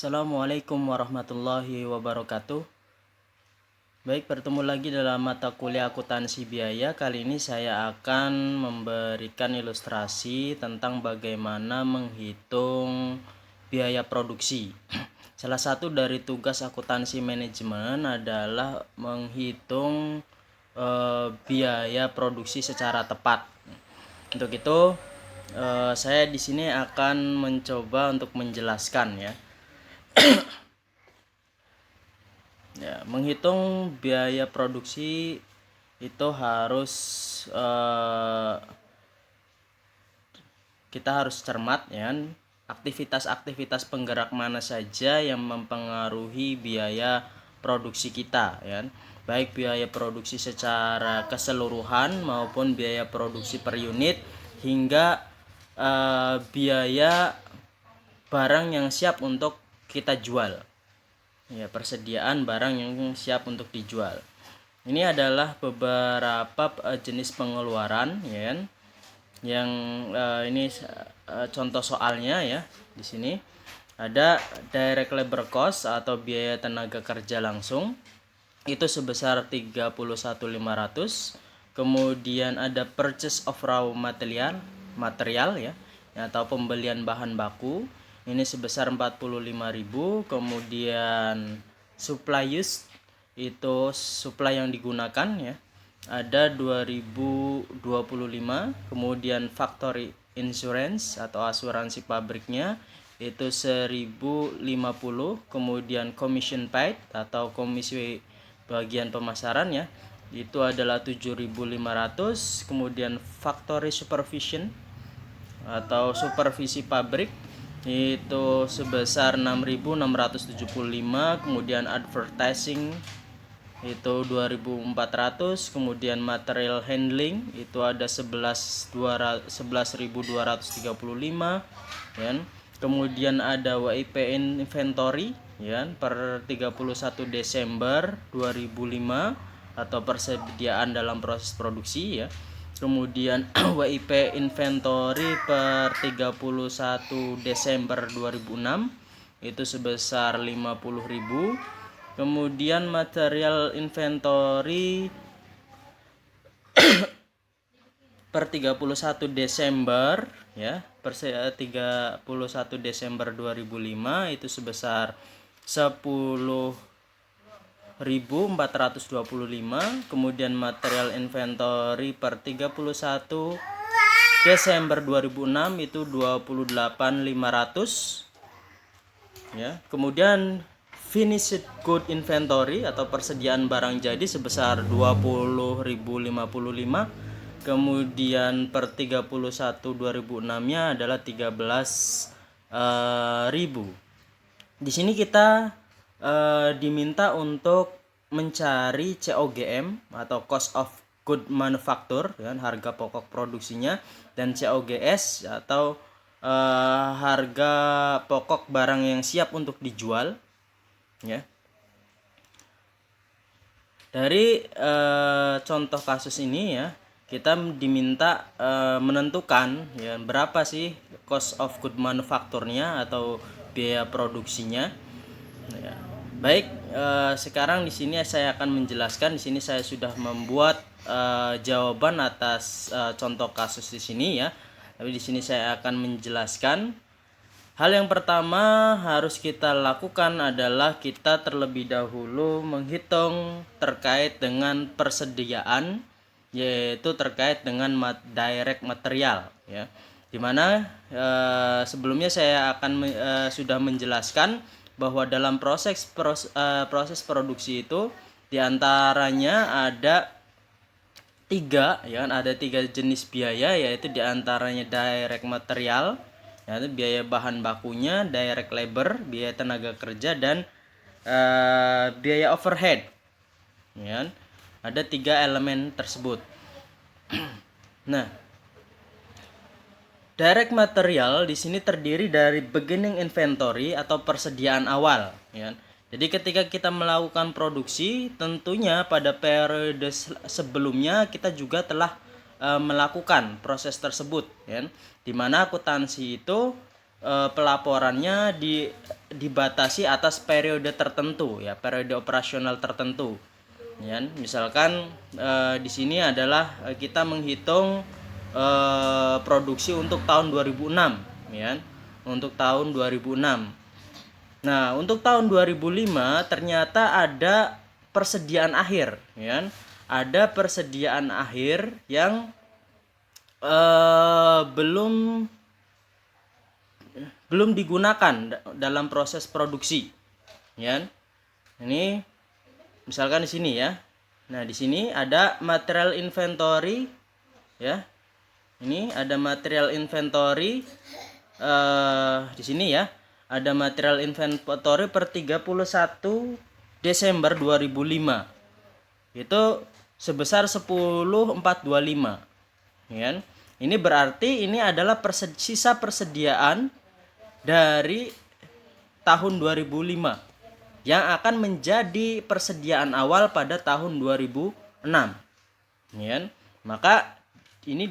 Assalamualaikum warahmatullahi wabarakatuh. Baik, bertemu lagi dalam mata kuliah akuntansi biaya. Kali ini saya akan memberikan ilustrasi tentang bagaimana menghitung biaya produksi. Salah satu dari tugas akuntansi manajemen adalah menghitung biaya produksi secara tepat. Untuk itu, saya di sini akan mencoba untuk menjelaskan ya. Menghitung biaya produksi itu harus kita harus cermat ya. Aktivitas-aktivitas penggerak mana saja yang mempengaruhi biaya produksi kita ya. Baik biaya produksi secara keseluruhan maupun biaya produksi per unit hingga biaya barang yang siap untuk kita jual. Ya, persediaan barang yang siap untuk dijual. Ini adalah beberapa jenis pengeluaran ya. Yang ini contoh soalnya ya. Di sini ada direct labor cost atau biaya tenaga kerja langsung. Itu sebesar 31.500. Kemudian ada purchase of raw material ya atau pembelian bahan baku. Ini sebesar 45.000. Kemudian supply use itu supply yang digunakan ya. Ada 2025. Kemudian factory insurance atau asuransi pabriknya itu 1050. Kemudian commission paid atau komisi bagian pemasaran ya. Itu adalah 7.500. Kemudian factory supervision atau supervisi pabrik itu sebesar 6.675. Kemudian advertising itu 2.400. Kemudian material handling itu ada 11.235 ya. Kemudian ada WIP inventory ya per 31 Desember 2005 atau persediaan dalam proses produksi ya. Kemudian WIP inventory per 31 Desember 2006 itu sebesar 50.000. Kemudian material inventory per 31 Desember ya, per 31 Desember 2005 itu sebesar 10.425. Kemudian material inventory per 31 Desember 2006 itu 28.500 ya. Kemudian finished good inventory atau persediaan barang jadi sebesar 20.055. Kemudian per 31 2006-nya adalah 13.000. Di sini kita diminta untuk mencari COGM atau cost of good manufacture ya, harga pokok produksinya, dan COGS atau harga pokok barang yang siap untuk dijual ya. Dari contoh kasus ini ya, kita diminta menentukan ya berapa sih cost of good manufacture-nya atau biaya produksinya ya. Baik, sekarang di sini saya akan menjelaskan. Di sini saya sudah membuat jawaban atas contoh kasus di sini ya. Tapi di sini saya akan menjelaskan. Hal yang pertama harus kita lakukan adalah kita terlebih dahulu menghitung terkait dengan persediaan, yaitu terkait dengan direct material ya. Dimana sebelumnya saya akan sudah menjelaskan bahwa dalam proses produksi itu diantaranya ada tiga jenis biaya, yaitu diantaranya direct material yaitu biaya bahan bakunya, direct labor biaya tenaga kerja, dan biaya overhead ya. Ada tiga elemen tersebut. Nah, direct material di sini terdiri dari beginning inventory atau persediaan awal ya. Jadi ketika kita melakukan produksi, tentunya pada periode sebelumnya kita juga telah melakukan proses tersebut ya. Di mana akuntansi itu pelaporannya dibatasi atas periode tertentu ya, periode operasional tertentu. Ya, misalkan di sini adalah kita menghitung produksi untuk tahun 2006 ya. Untuk tahun 2006. Nah, untuk tahun 2005 ternyata ada persediaan akhir ya. Ada persediaan akhir yang belum digunakan dalam proses produksi ya. Ini misalkan di sini ya. Nah, di sini ada material inventory ya. Ini ada material inventory di sini ya. Ada material inventory per 31 Desember 2005. Itu sebesar 10.425. Ya. Ini berarti ini adalah sisa persediaan dari tahun 2005 yang akan menjadi persediaan awal pada tahun 2006. Ya. Maka ini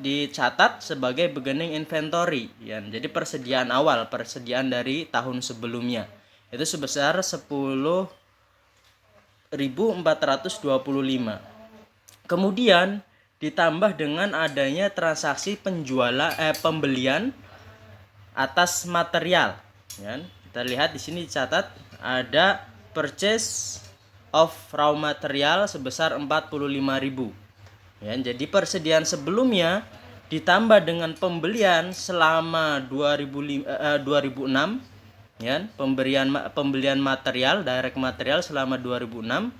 dicatat sebagai beginning inventory ya. Jadi persediaan awal, persediaan dari tahun sebelumnya itu sebesar 10.425. Kemudian ditambah dengan adanya transaksi pembelian atas material ya. Kita lihat di sini dicatat ada purchase of raw material sebesar 45.000 ya. Jadi persediaan sebelumnya ditambah dengan pembelian selama 2006 ya, pembelian material, direct material selama 2006,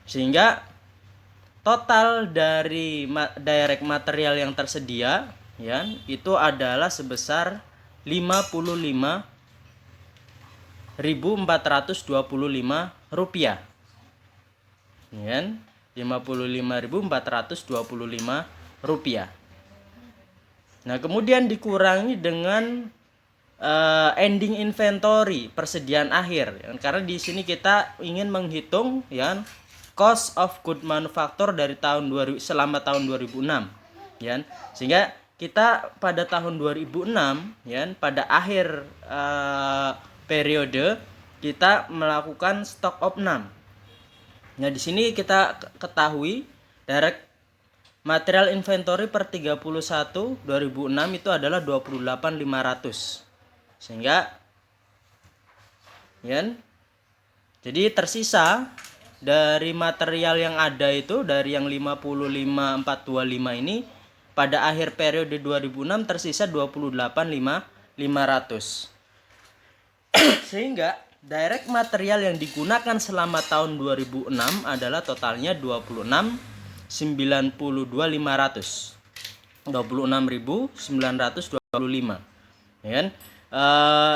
sehingga total dari direct material yang tersedia ya itu adalah sebesar 55.425 rupiah ya, 55.425 rupiah. Nah, kemudian dikurangi dengan ending inventory, persediaan akhir ya, karena di sini kita ingin menghitung ya cost of good manufacture dari selama tahun 2006 ya. Sehingga kita pada tahun 2006 ya, pada akhir periode kita melakukan stock of 6. Nah, di sini kita ketahui direct material inventory per 31 2006 itu adalah 28.500. Sehingga ya, jadi tersisa dari material yang ada itu, dari yang 55.425 ini pada akhir periode 2006 tersisa 28.500. Sehingga direct material yang digunakan selama tahun 2006 adalah totalnya 26.925. 26.925 ya.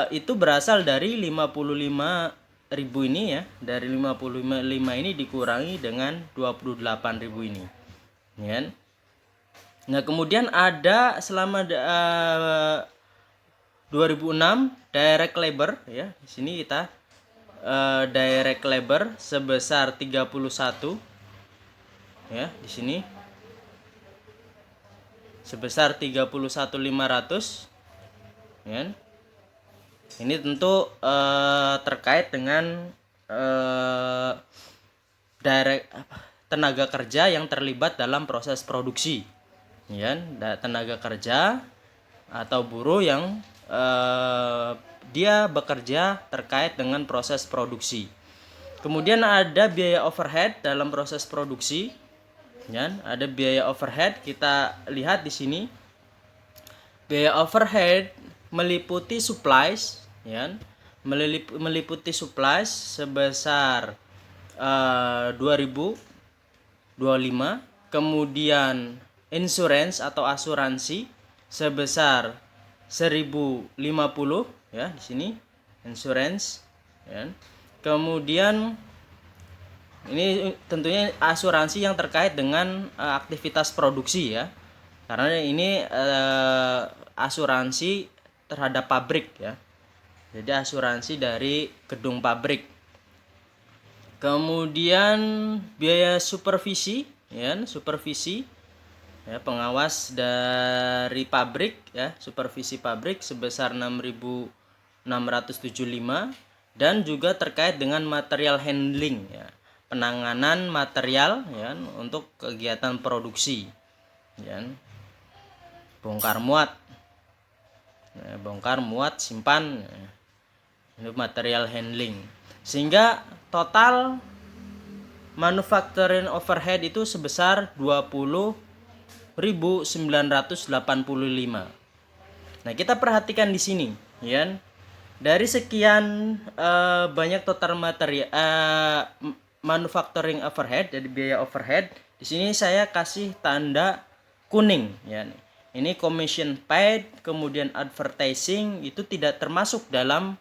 Itu berasal dari 55.000 ini ya. Dari 55 ini dikurangi dengan 28.000 ini ya. Nah, kemudian ada selama 2006 direct labor ya. Di sini kita direct labor sebesar 31 ya, di sini sebesar 31.500 ya. Ini tentu terkait dengan direct tenaga kerja yang terlibat dalam proses produksi ya, tenaga kerja atau buruh yang dia bekerja terkait dengan proses produksi. Kemudian ada biaya overhead dalam proses produksi ya, ada biaya overhead. Kita lihat di sini biaya overhead meliputi supplies ya, meliputi supplies sebesar 2025, kemudian insurance atau asuransi sebesar 1050 ya, di sini insurance ya. Kemudian ini tentunya asuransi yang terkait dengan aktivitas produksi ya, karena ini asuransi terhadap pabrik ya, jadi asuransi dari gedung pabrik. Kemudian biaya supervisi ya, pengawas dari pabrik ya, supervisi pabrik sebesar 6.000 dan juga terkait dengan material handling ya, penanganan material ya untuk kegiatan produksi ya, bongkar muat simpan ya, itu material handling, sehingga total manufacturing overhead itu sebesar 20.985. Nah, kita perhatikan di sini ya. Dari sekian banyak total material manufacturing overhead, jadi biaya overhead, di sini saya kasih tanda kuning ya. Ini commission paid, kemudian advertising itu tidak termasuk dalam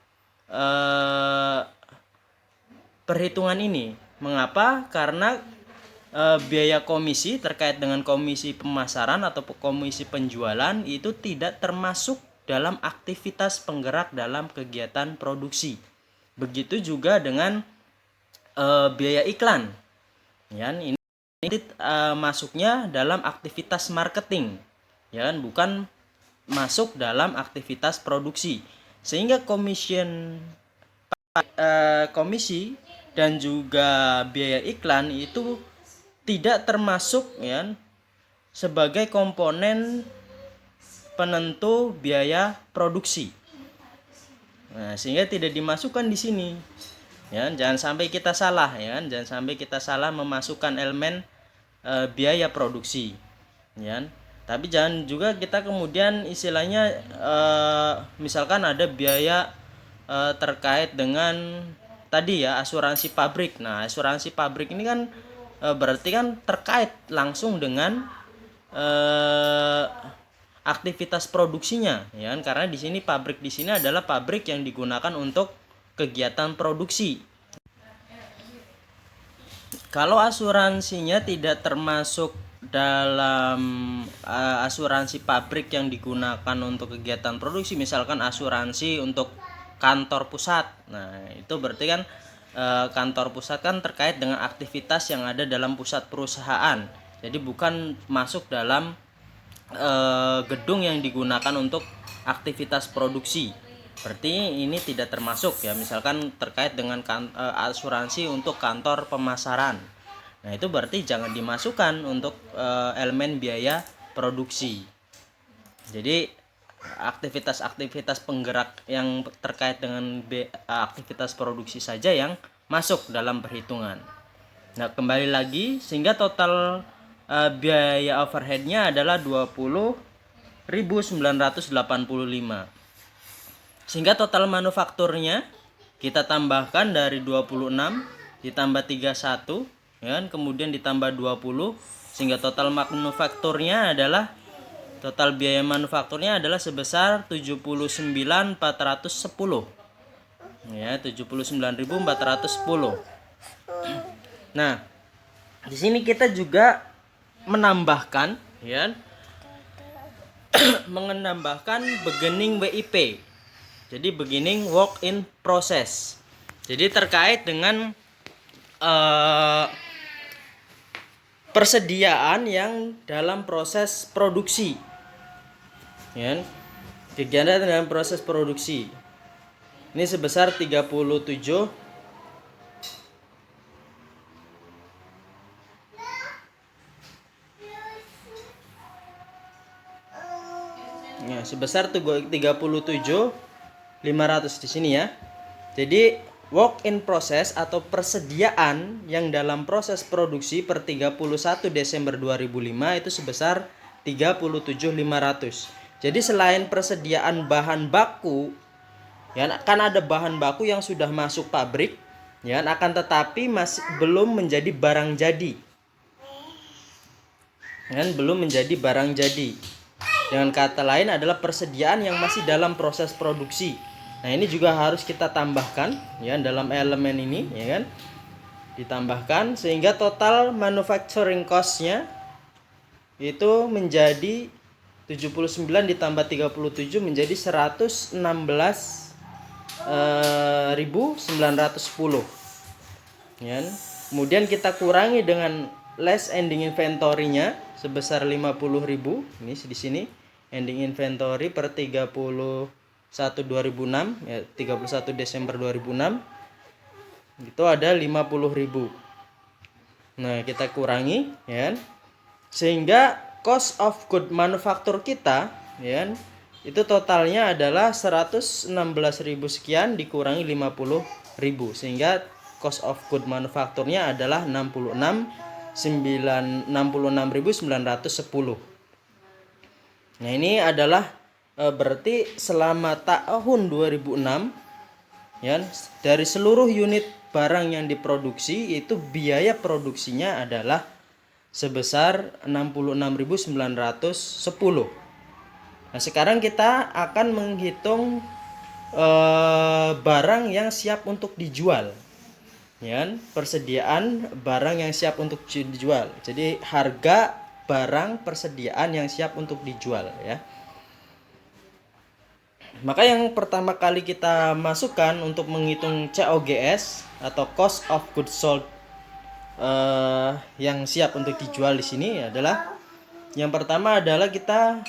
perhitungan ini. Mengapa? Karena biaya komisi terkait dengan komisi pemasaran atau komisi penjualan itu tidak termasuk dalam aktivitas penggerak dalam kegiatan produksi. Begitu juga dengan biaya iklan. Ya, ini masuknya dalam aktivitas marketing, ya, bukan masuk dalam aktivitas produksi. Sehingga komisi dan juga biaya iklan itu tidak termasuk ya sebagai komponen penentu biaya produksi. Nah, sehingga tidak dimasukkan di sini. Ya, jangan sampai kita salah ya, jangan sampai kita salah memasukkan elemen biaya produksi. Ya. Tapi jangan juga kita kemudian istilahnya misalkan ada biaya terkait dengan tadi ya asuransi pabrik. Nah, asuransi pabrik ini kan berarti kan terkait langsung dengan aktivitas produksinya ya, karena di sini pabrik di sini adalah pabrik yang digunakan untuk kegiatan produksi. Kalau asuransinya tidak termasuk dalam asuransi pabrik yang digunakan untuk kegiatan produksi, misalkan asuransi untuk kantor pusat. Nah, itu berarti kan kantor pusat kan terkait dengan aktivitas yang ada dalam pusat perusahaan. Jadi bukan masuk dalam gedung yang digunakan untuk aktivitas produksi. Berarti ini tidak termasuk ya, misalkan terkait dengan asuransi untuk kantor pemasaran. Nah, itu berarti jangan dimasukkan untuk elemen biaya produksi. Jadi aktivitas-aktivitas penggerak yang terkait dengan aktivitas produksi saja yang masuk dalam perhitungan. Nah, kembali lagi sehingga total biaya overheadnya adalah 20.985. Sehingga total manufakturnya kita tambahkan dari 26 ditambah 31 ya, kemudian ditambah 20, sehingga total manufakturnya adalah total biaya manufakturnya adalah sebesar 79.410. Ya, 79.410. Nah, di sini kita juga menambahkan ya menambahkan beginning WIP. Jadi beginning work in process. Jadi terkait dengan persediaan yang dalam proses produksi. Ya. Kegiatan dalam proses produksi. Ini sebesar 37 ya, sebesar 37.500 di sini ya. Jadi work in process atau persediaan yang dalam proses produksi per 31 Desember 2005 itu sebesar 37.500. Jadi selain persediaan bahan baku ya, kan ada bahan baku yang sudah masuk pabrik ya, akan tetapi masih belum menjadi barang jadi. Dan belum menjadi barang jadi. Dengan kata lain adalah persediaan yang masih dalam proses produksi. Nah, ini juga harus kita tambahkan ya dalam elemen ini ya kan. Ditambahkan sehingga total manufacturing cost-nya itu menjadi 79 ditambah 37 menjadi 116.910. Ya. Kemudian kita kurangi dengan less ending inventory-nya sebesar 50.000. Ini di sini ending inventory per 31 2006 ya, 31 Desember 2006 itu ada 50.000. Nah, kita kurangi ya. Sehingga cost of good manufacture kita ya, itu totalnya adalah 116.000 sekian dikurangi 50.000, sehingga cost of good manufacture-nya adalah 66.910. Nah, ini adalah berarti selama tahun 2006 ya, dari seluruh unit barang yang diproduksi itu biaya produksinya adalah sebesar 66.910. Nah, sekarang kita akan menghitung barang yang siap untuk dijual. Ya, persediaan barang yang siap untuk dijual. Jadi harga barang persediaan yang siap untuk dijual ya. Maka yang pertama kali kita masukkan untuk menghitung COGS atau cost of goods sold yang siap untuk dijual di sini adalah yang pertama adalah kita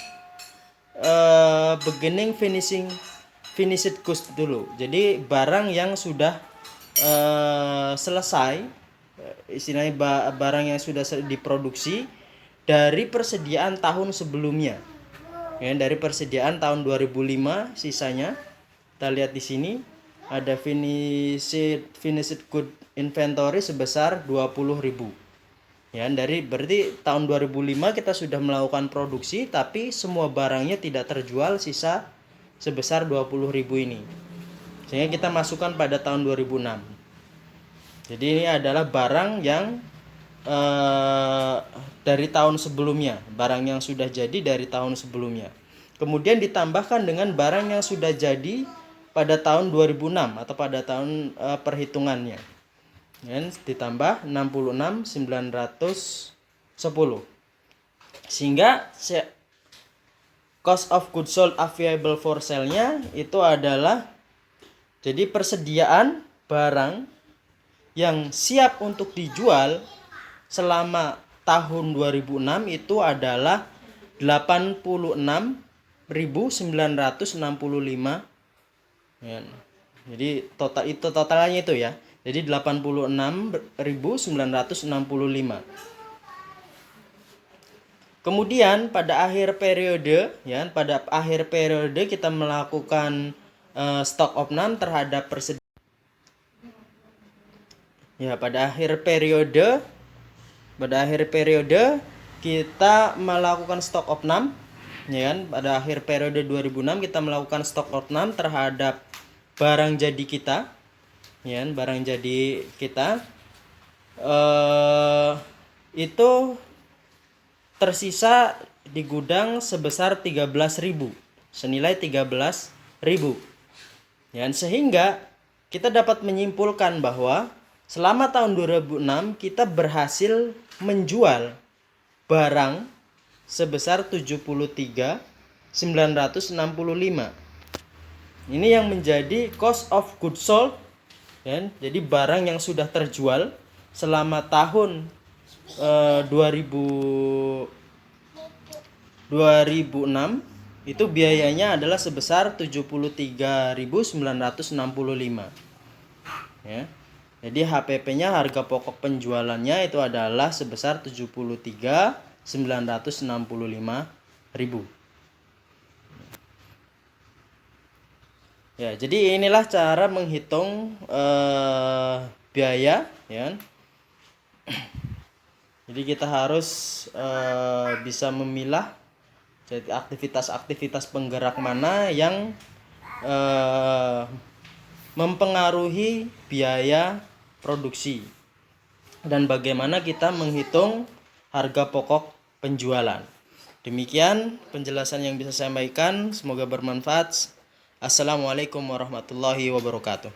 beginning finished goods dulu. Jadi barang yang sudah selesai, istilahnya barang yang sudah diproduksi dari persediaan tahun sebelumnya. Ya, dari persediaan tahun 2005 sisanya. Kita lihat di sini ada finished good inventory sebesar 20.000. Ya, berarti tahun 2005 kita sudah melakukan produksi tapi semua barangnya tidak terjual, sisa sebesar 20.000 ini. Sehingga kita masukkan pada tahun 2006. Jadi ini adalah barang yang dari tahun sebelumnya, barang yang sudah jadi dari tahun sebelumnya. Kemudian ditambahkan dengan barang yang sudah jadi pada tahun 2006 atau pada tahun perhitungannya. Dan ditambah 66.910. Sehingga cost of goods sold available for sale-nya itu adalah, jadi persediaan barang yang siap untuk dijual selama tahun 2006 itu adalah 86.965 ya. Jadi totalnya itu ya. Jadi 86.965. Kemudian pada akhir periode ya, kita melakukan stock of none terhadap persediaan. Ya, pada akhir periode kita melakukan stock of none ya kan. Pada akhir periode 2006 kita melakukan stock of none terhadap barang jadi kita. Ya, barang jadi kita itu tersisa di gudang sebesar 13.000, senilai 13.000. Ya, sehingga kita dapat menyimpulkan bahwa selama tahun 2006 kita berhasil menjual barang sebesar 73.965. Ini yang menjadi cost of goods sold. Ya, jadi barang yang sudah terjual selama tahun 2006 itu biayanya adalah sebesar 73.965. Ya. Jadi HPP-nya, harga pokok penjualannya itu adalah sebesar 73.965.000. Ya, jadi inilah cara menghitung biaya ya. Jadi kita harus bisa memilah jadi aktivitas-aktivitas penggerak mana yang mempengaruhi biaya produksi dan bagaimana kita menghitung harga pokok penjualan. Demikian penjelasan yang bisa saya sampaikan, semoga bermanfaat. Assalamualaikum warahmatullahi wabarakatuh.